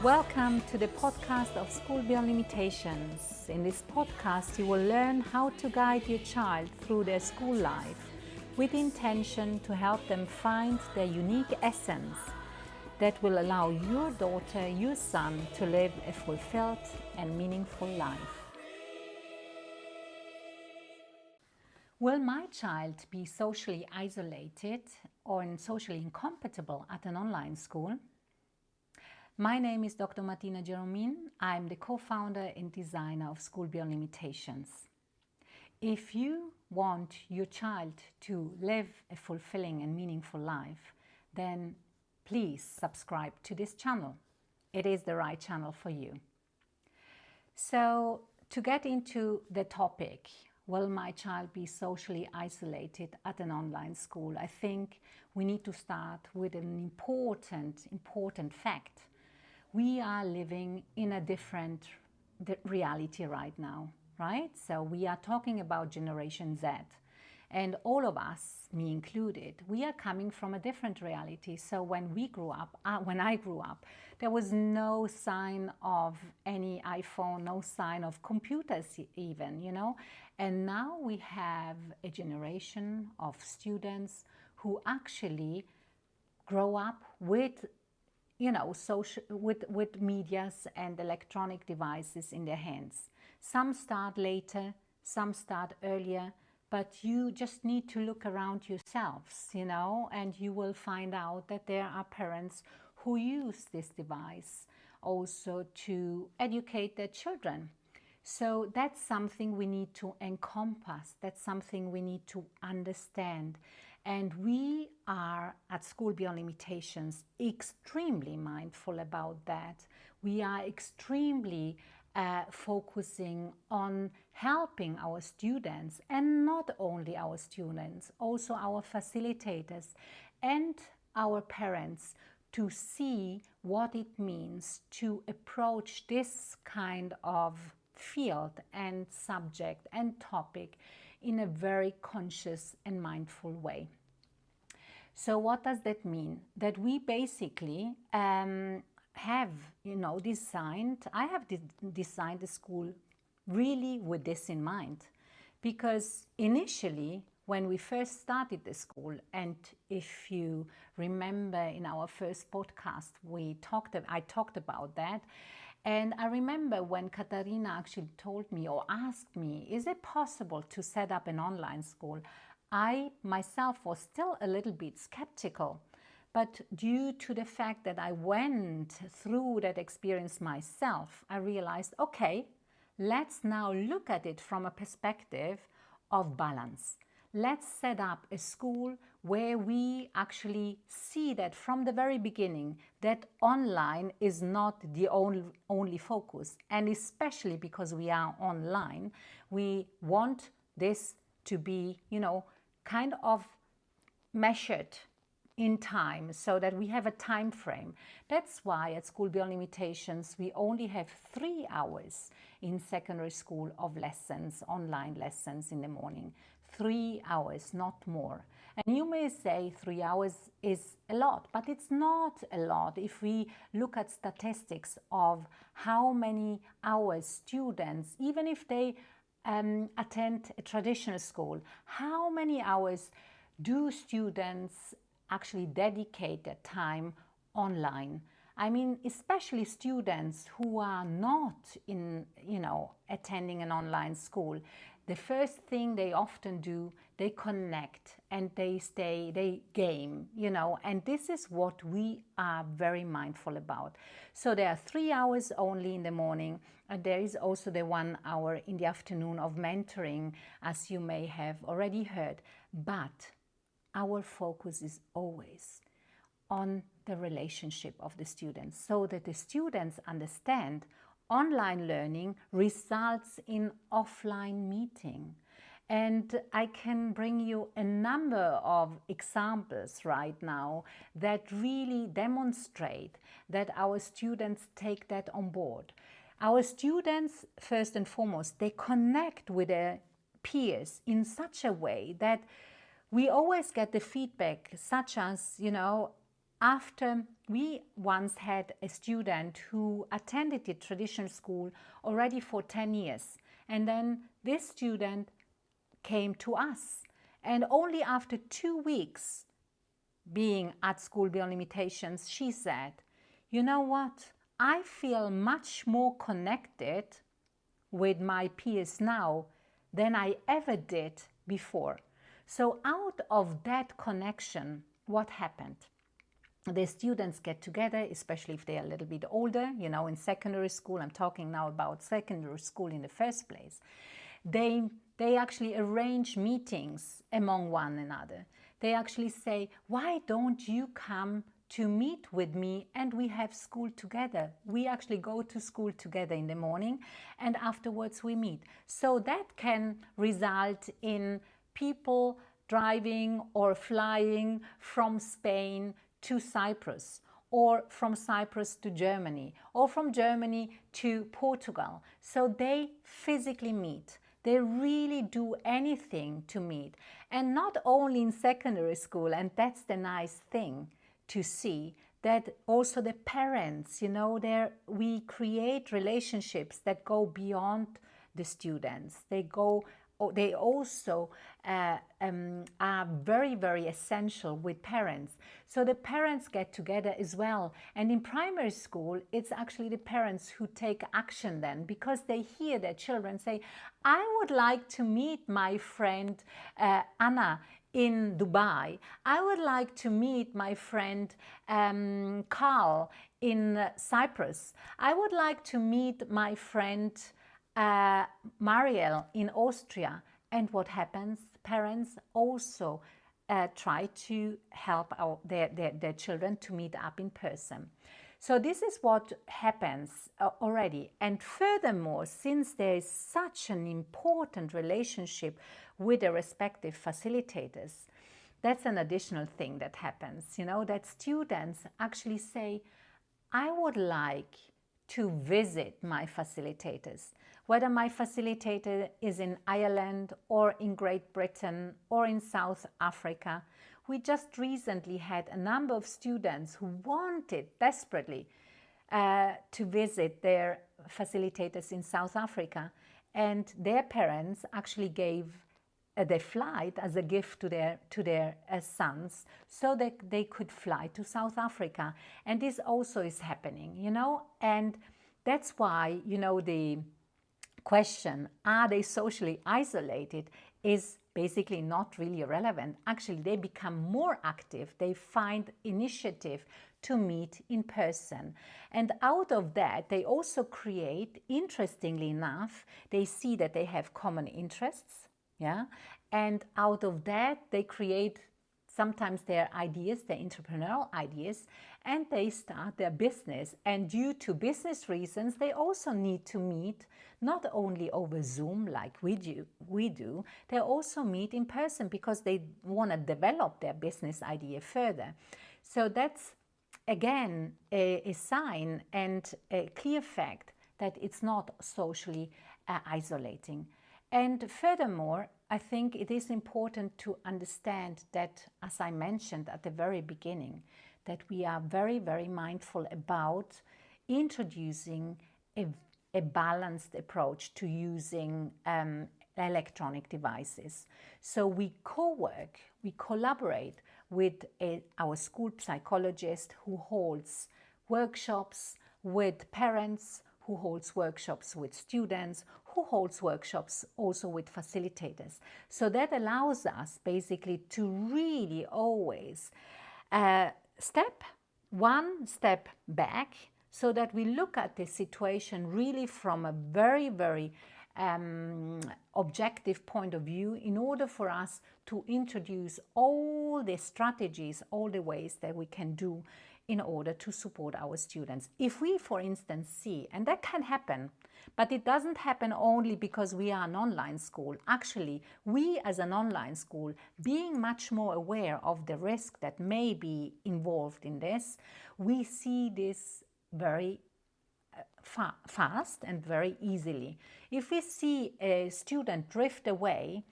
Welcome to the podcast of School Beyond Limitations. In this podcast, you will learn how to guide your child through their school life with the intention to help them find their unique essence that will allow your daughter, your son to live a fulfilled and meaningful life. Will my child be socially isolated or socially incompatible at an online school? My name is Dr. Martina. I'm the co-founder and designer of School Beyond Limitations. If you want your child to live a fulfilling and meaningful life, then please subscribe to this channel. It is the right channel for you. So, to get into the topic, will my child be socially isolated at an online school? I think we need to start with an important fact. We are living in a different reality right now, right? So we are talking about Generation Z. And all of us, me included, we are coming from a different reality. So when I grew up, there was no sign of any iPhone, no sign of computers even, And now we have a generation of students who actually grow up with with medias and electronic devices in their hands. Some start later, some start earlier, but you just need to look around yourselves, and you will find out that there are parents who use this device also to educate their children. So that's something we need to encompass, that's something we need to understand. And we are at School Beyond Limitations extremely mindful about that. We are extremely focusing on helping our students, and not only our students, also our facilitators and our parents, to see what it means to approach this kind of field and subject and topic in a very conscious and mindful way. So what does that mean? That we basically have, designed the school really with this in mind. Because initially, when we first started the school, and if you remember in our first podcast, I talked about that. And I remember when Katarina actually told me or asked me, is it possible to set up an online school? I myself was still a little bit skeptical, but due to the fact that I went through that experience myself, I realized, okay, let's now look at it from a perspective of balance. Let's set up a school where we actually see that from the very beginning that online is not the only focus. And especially because we are online, we want this to be, kind of measured in time so that we have a time frame. That's why at School Beyond Limitations, we only have 3 hours in secondary school of lessons, online lessons in the morning. 3 hours, not more. And you may say 3 hours is a lot, but it's not a lot if we look at statistics of how many hours students, even if they attend a traditional school, how many hours do students actually dedicate their time online? I mean, especially students who are not attending an online school. The first thing they often do, they connect and they game, and this is what we are very mindful about. So there are 3 hours only in the morning, and there is also the 1 hour in the afternoon of mentoring, as you may have already heard. But our focus is always on the relationship of the students, so that the students understand online learning results in offline meeting. And I can bring you a number of examples right now that really demonstrate that our students take that on board. Our students, first and foremost, they connect with their peers in such a way that we always get the feedback such as, after we once had a student who attended the traditional school already for 10 years. And then this student came to us. And only after 2 weeks being at school beyond limitations, she said, you know what? I feel much more connected with my peers now than I ever did before. So out of that connection, what happened? The students get together, especially if they are a little bit older, you know, in secondary school. I'm talking now about secondary school in the first place. They actually arrange meetings among one another. They actually say, why don't you come to meet with me and we have school together? We actually go to school together in the morning and afterwards we meet. So that can result in people driving or flying from Spain to Cyprus, or from Cyprus to Germany, or from Germany to Portugal. So they physically meet. They really do anything to meet. And not only in secondary school, and that's the nice thing to see, that also the parents, you know, we create relationships that go beyond the students. They also are very, very essential with parents. So the parents get together as well. And in primary school, it's actually the parents who take action then, because they hear their children say, I would like to meet my friend Anna in Dubai. I would like to meet my friend Carl in Cyprus. I would like to meet my friend Mariel in Austria. And what happens? Parents also try to help their children to meet up in person. So this is what happens already. And furthermore, since there is such an important relationship with the respective facilitators, that's an additional thing that happens, you know, that students actually say, I would like to visit my facilitators, whether my facilitator is in Ireland or in Great Britain or in South Africa. We just recently had a number of students who wanted desperately to visit their facilitators in South Africa, and their parents actually gave their flight as a gift to their sons, so that they could fly to South Africa. And this also is happening, you know, and that's why, you know, the question, are they socially isolated, is basically not really relevant. Actually, they become more active. They find initiative to meet in person. And out of that, they also create, interestingly enough, they see that they have common interests. Yeah, and out of that, they create sometimes their ideas, their entrepreneurial ideas, and they start their business. And due to business reasons, they also need to meet not only over Zoom like we do, they also meet in person because they want to develop their business idea further. So that's, again, a sign and a clear fact that it's not socially isolating. And furthermore, I think it is important to understand that, as I mentioned at the very beginning, that we are very, very mindful about introducing a balanced approach to using electronic devices. So we co-work, we collaborate with our school psychologist who holds workshops with parents, who holds workshops with students, who holds workshops also with facilitators. So that allows us basically to really always step back, so that we look at the situation really from a very, very objective point of view, in order for us to introduce all the strategies, all the ways that we can do in order to support our students. If we, for instance, see, and that can happen, but it doesn't happen only because we are an online school. Actually, we as an online school, being much more aware of the risk that may be involved in this, we see this very fast and very easily. If we see a student drift away,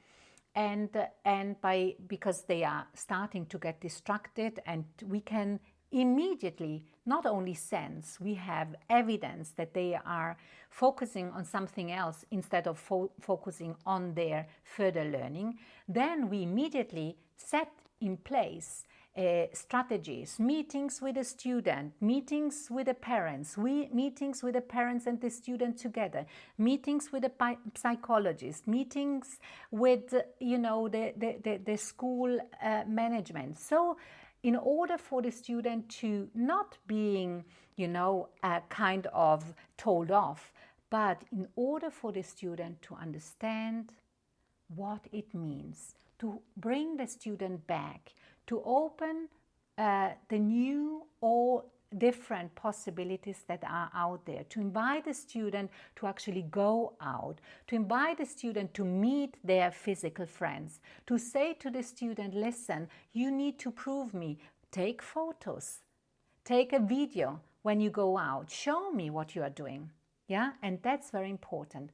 because they are starting to get distracted, and we can immediately not only sense, we have evidence that they are focusing on something else instead of focusing on their further learning, then we immediately set in place strategies, meetings with the student, meetings with the parents, meetings with the parents and the student together, meetings with the psychologist, meetings with the school management. So in order for the student to not being kind of told off, but in order for the student to understand what it means, to bring the student back, to open the new or different possibilities that are out there, to invite the student to actually go out, to invite the student to meet their physical friends, to say to the student, listen, you need to prove me, take photos, take a video when you go out, show me what you are doing. Yeah, and that's very important.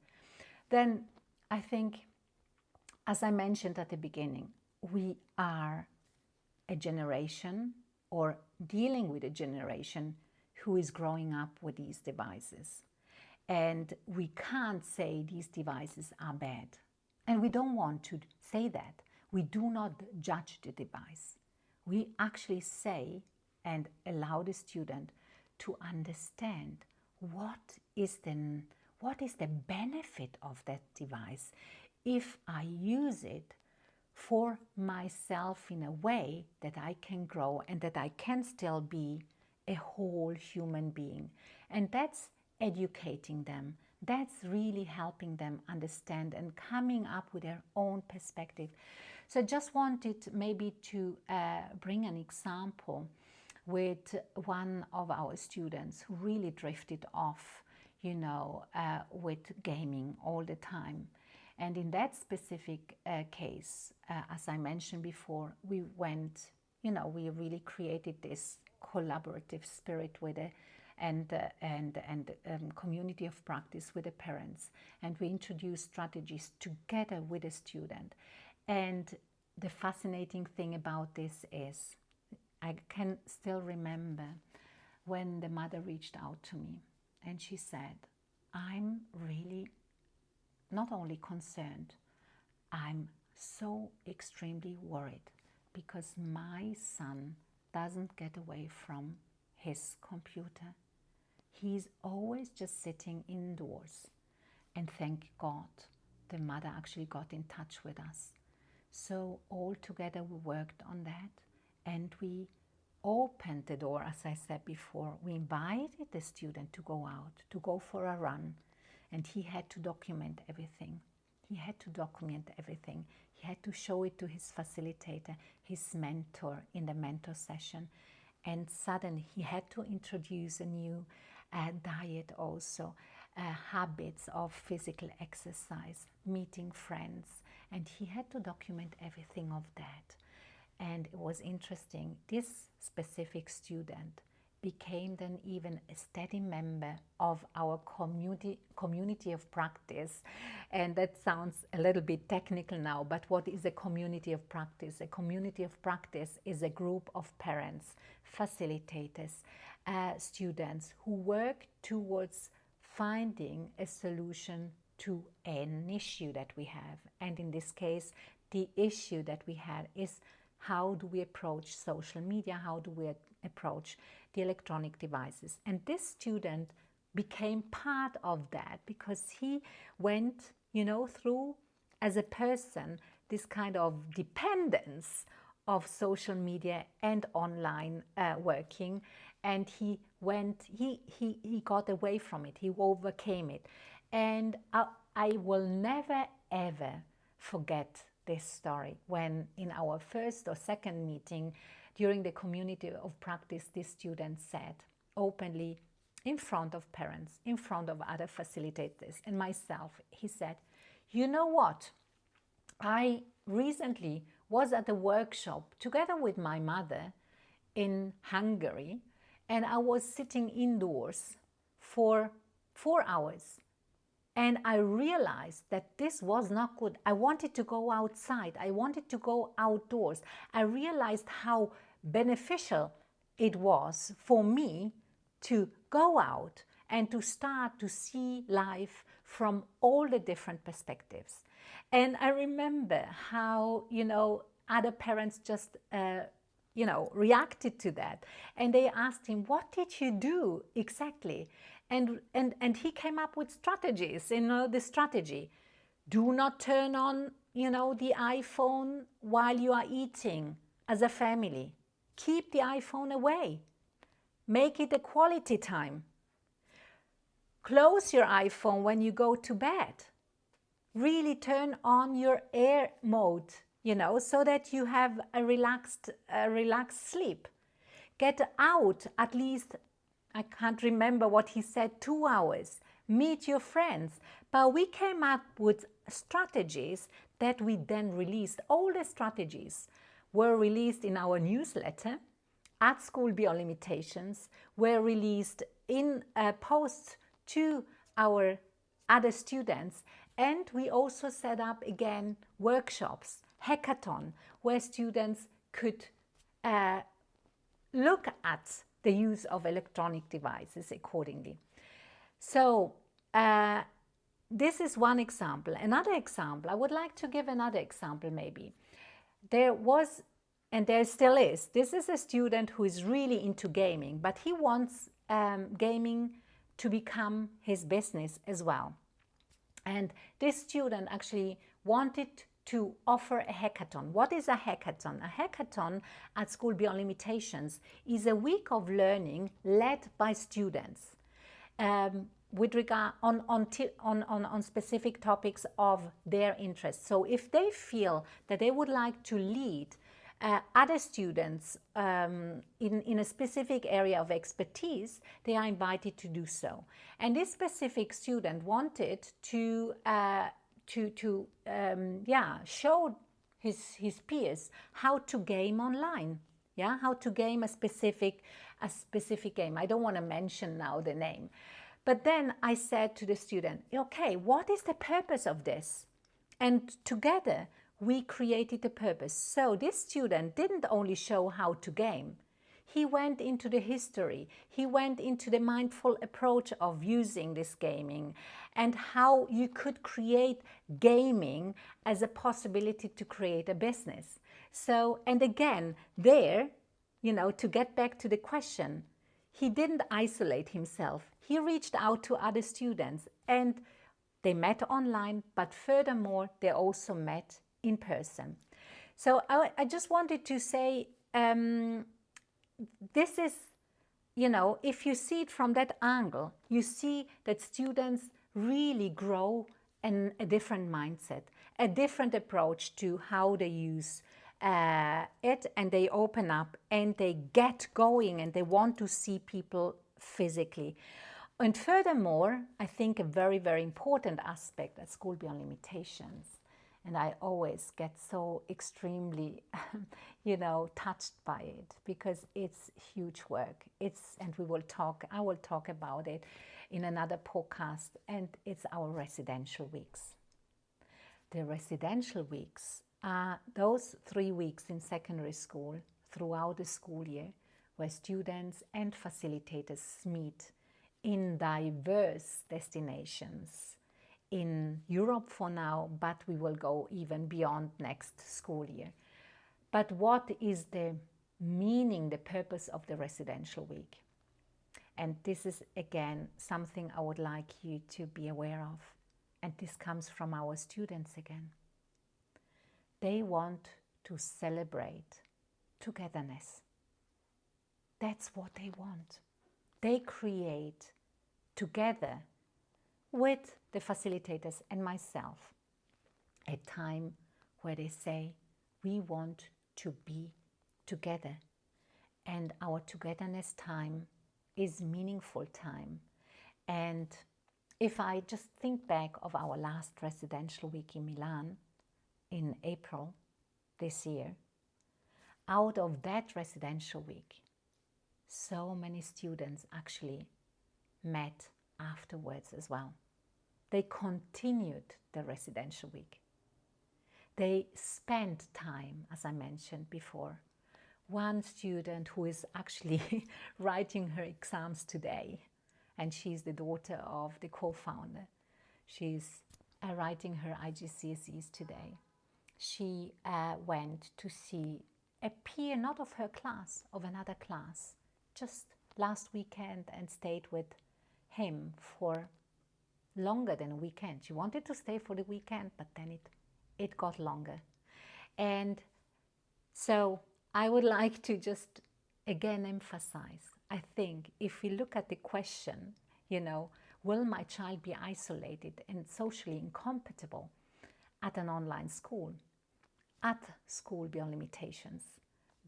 Then I think, as I mentioned at the beginning, we are a generation or dealing with a generation who is growing up with these devices. And we can't say these devices are bad. And we don't want to say that. We do not judge the device. We actually say and allow the student to understand what is the benefit of that device if I use it for myself in a way that I can grow and that I can still be a whole human being. And that's educating them. That's really helping them understand and coming up with their own perspective. So I just wanted maybe to bring an example with one of our students who really drifted off, with gaming all the time. And in that specific case, as I mentioned before, we went, we really created this collaborative spirit with it and community of practice with the parents. And we introduced strategies together with the student. And the fascinating thing about this is, I can still remember when the mother reached out to me and she said, I'm really not only concerned, I'm so extremely worried because my son doesn't get away from his computer. He's always just sitting indoors. And thank God, the mother actually got in touch with us. So all together we worked on that and we opened the door, as I said before. We invited the student to go out, to go for a run. And he had to document everything. He had to document everything. He had to show it to his facilitator, his mentor in the mentor session. And suddenly he had to introduce a new diet also, habits of physical exercise, meeting friends. And he had to document everything of that. And it was interesting. This specific student became then even a steady member of our community of practice. And that sounds a little bit technical now, but what is a community of practice? A community of practice is a group of parents, facilitators, students who work towards finding a solution to an issue that we have. And in this case, the issue that we had is, how do we approach social media? How do we approach the electronic devices? And this student became part of that because he went, through as a person this kind of dependence of social media and online working, and he got away from it. He overcame it, and I will never ever forget this story when in our first or second meeting during the community of practice, this student said openly in front of parents, in front of other facilitators and myself, he said, you know what? I recently was at a workshop together with my mother in Hungary, and I was sitting indoors for 4 hours. And I realized that this was not good. I wanted to go outside. I wanted to go outdoors. I realized how beneficial it was for me to go out and to start to see life from all the different perspectives. And I remember how, other parents just, reacted to that. And they asked him, what did you do exactly? And he came up with strategies, the strategy. Do not turn on, the iPhone while you are eating as a family. Keep the iPhone away. Make it a quality time. Close your iPhone when you go to bed. Really turn on your air mode, so that you have a relaxed sleep. Get out at least, I can't remember what he said, 2 hours. Meet your friends. But we came up with strategies that we then released. All the strategies were released in our newsletter, At School Beyond Limitations, were released in posts to our other students. And we also set up, again, workshops, hackathon, where students could look at the use of electronic devices accordingly. So this is one example. Another example, I would like to give another example maybe. There was, and there still is, this is a student who is really into gaming, but he wants gaming to become his business as well. And this student actually wanted to offer a hackathon. What is a hackathon? A hackathon at School Beyond Limitations is a week of learning led by students with regard on specific topics of their interest. So if they feel that they would like to lead other students in a specific area of expertise, they are invited to do so. And this specific student wanted to show his peers how to game online, how to game a specific game. I don't want to mention now the name. But then I said to the student, okay, what is the purpose of this? And together we created a purpose. So this student didn't only show how to game. He went into the history. He went into the mindful approach of using this gaming and how you could create gaming as a possibility to create a business. So, and again, there, to get back to the question, he didn't isolate himself. He reached out to other students and they met online, but furthermore, they also met in person. So I just wanted to say, this is, if you see it from that angle, you see that students really grow in a different mindset, a different approach to how they use it, and they open up and they get going and they want to see people physically. And furthermore, I think a very, very important aspect at School Beyond Limitations, and I always get so extremely, touched by it because it's huge work. And I will talk about it in another podcast, and it's our residential weeks. The residential weeks are those 3 weeks in secondary school throughout the school year where students and facilitators meet in diverse destinations in Europe for now, but we will go even beyond next school year. But what is the meaning, the purpose of the residential week? And this is again something I would like you to be aware of. And this comes from our students again. They want to celebrate togetherness. That's what they want. They create together with the facilitators and myself a time where they say, we want to be together. And our togetherness time is meaningful time. And if I just think back of our last residential week in Milan in April this year, out of that residential week, so many students actually met afterwards as well. They continued the residential week. They spent time, as I mentioned before, one student who is actually writing her exams today, and she's the daughter of the co-founder. She's writing her IGCSEs today. She went to see a peer, not of her class, of another class, just last weekend, and stayed with him for longer than a weekend. She wanted to stay for the weekend, but then it got longer. And so I would like to just again emphasize, I think if we look at the question, will my child be isolated and socially incompatible at an online school, at school beyond limitations?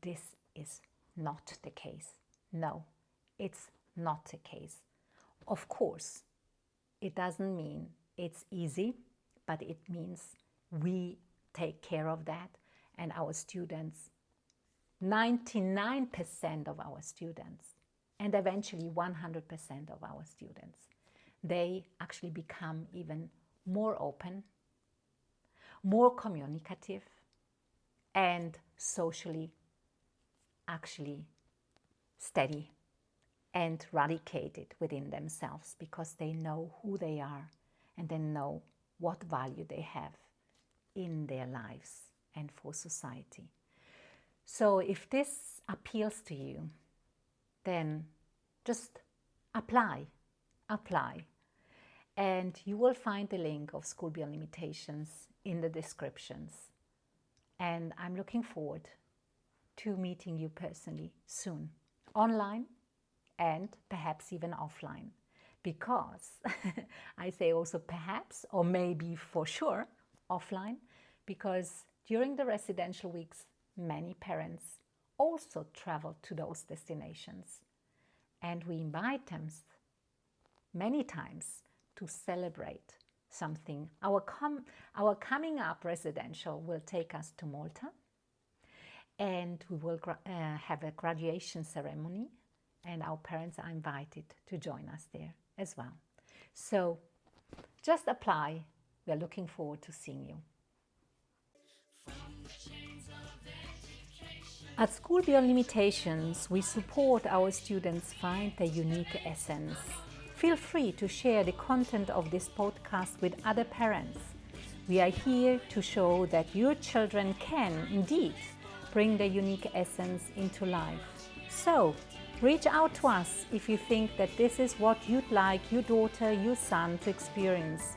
This is not the case. No, it's not the case. Of course, it doesn't mean it's easy, but it means we take care of that, and our students, 99% of our students, and eventually 100% of our students, they actually become even more open, more communicative, and socially actually steady and radicated within themselves, because they know who they are and they know what value they have in their lives and for society. So if this appeals to you, then just apply. And you will find the link of School Beyond Limitations in the descriptions. And I'm looking forward to meeting you personally soon, online and perhaps even offline. Because I say also perhaps, or maybe for sure, offline, because during the residential weeks, many parents also travel to those destinations. And we invite them many times to celebrate something. Our coming up residential will take us to Malta, and we will have a graduation ceremony, and our parents are invited to join us there as well. So just apply. We are looking forward to seeing you. At School Beyond Limitations, we support our students find their unique essence. Feel free to share the content of this podcast with other parents. We are here to show that your children can indeed bring their unique essence into life. So, reach out to us if you think that this is what you'd like your daughter, your son to experience,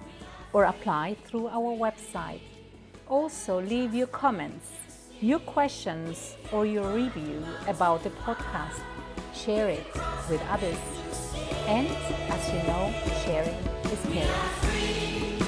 or apply through our website. Also, leave your comments, your questions, or your review about the podcast. Share it with others. And as you know, sharing is caring.